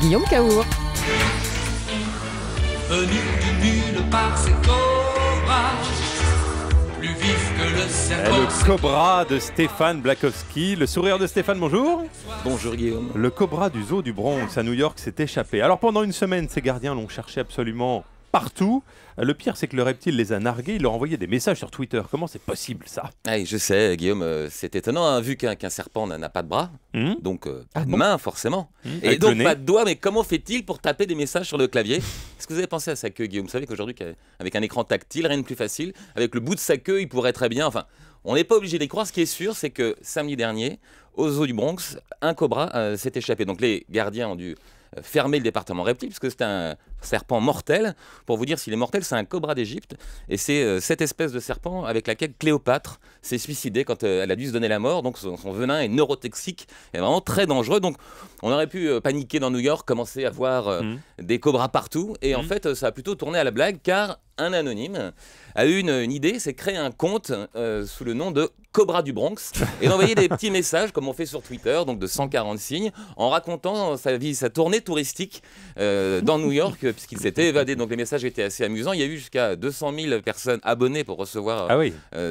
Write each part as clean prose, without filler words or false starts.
Guillaume Caour. Venu du nulle part, c'est Cobra, plus vif que le serpent. Le Cobra de Stéphane Blakowski. Le sourire de Stéphane, bonjour. Bonjour Guillaume. Le Cobra du zoo du Bronx à New York s'est échappé. Alors pendant une semaine, ses gardiens l'ont cherché absolument partout. Le pire, c'est que le reptile les a nargués. Il leur a envoyé des messages sur Twitter. Comment c'est possible, ça? Je sais, Guillaume, c'est étonnant, hein, vu qu'un serpent n'a pas de bras, donc pas de main forcément, et Avec donc le nez. pas de doigts. Mais comment fait-il pour taper des messages sur le clavier? Est-ce que vous avez pensé à sa queue, Guillaume? Vous savez qu'aujourd'hui, avec un écran tactile, rien de plus facile. Avec le bout de sa queue, il pourrait très bien. Enfin, on n'est pas obligé d'y croire. Ce qui est sûr, c'est que samedi dernier, au zoo du Bronx, un cobra s'est échappé. Donc les gardiens ont dû fermer le département reptile, parce que c'est un serpent mortel. Pour vous dire s'il est mortel, c'est un cobra d'Égypte, et c'est cette espèce de serpent avec laquelle Cléopâtre s'est suicidée quand elle a dû se donner la mort. Donc son venin est neurotoxique et vraiment très dangereux. Donc on aurait pu paniquer dans New York, commencer à voir des cobras partout, et en fait ça a plutôt tourné à la blague, car un anonyme a eu une idée, c'est créer un compte sous le nom de Cobra du Bronx, et d'envoyer des petits messages comme on fait sur Twitter, donc de 140 signes, en racontant sa tournée touristique dans New York, puisqu'il s'était évadé. Donc les messages étaient assez amusants. Il y a eu jusqu'à 200 000 personnes abonnées pour recevoir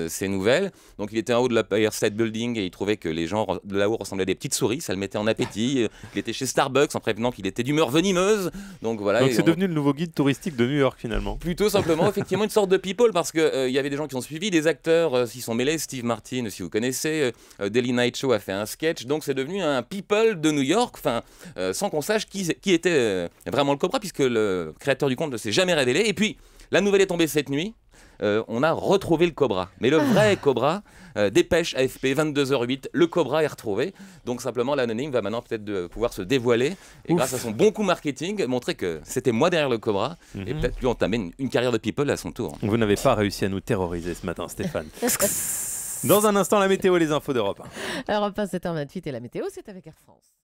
ces nouvelles. Donc il était en haut de l'Empire State Building, et il trouvait que les gens de là-haut ressemblaient à des petites souris, ça le mettait en appétit. Il était chez Starbucks en prévenant qu'il était d'humeur venimeuse. Donc voilà. Donc c'est devenu le nouveau guide touristique de New York, finalement. Plutôt simplement, effectivement, une sorte de people, parce qu'il y avait des gens qui ont suivi, des acteurs s'y sont mêlés. Steve Martin, si vous connaissez, Daily Night Show a fait un sketch. Donc c'est devenu un people de New York, sans qu'on sache qui était vraiment le Cobra, puisque le créateur du compte ne s'est jamais révélé. Et puis la nouvelle est tombée cette nuit. On a retrouvé le Cobra, mais le vrai Cobra. Dépêche AFP 22h08, le Cobra est retrouvé. Donc simplement l'anonyme va maintenant peut-être pouvoir se dévoiler, et grâce à son bon coup marketing, montrer que c'était moi derrière le Cobra, et peut-être lui entamer une carrière de people à son tour. Vous n'avez pas réussi à nous terroriser ce matin, Stéphane. Dans un instant, la météo et les infos d'Europe 1. Europe 1, 7h28, et la météo, c'est avec Air France.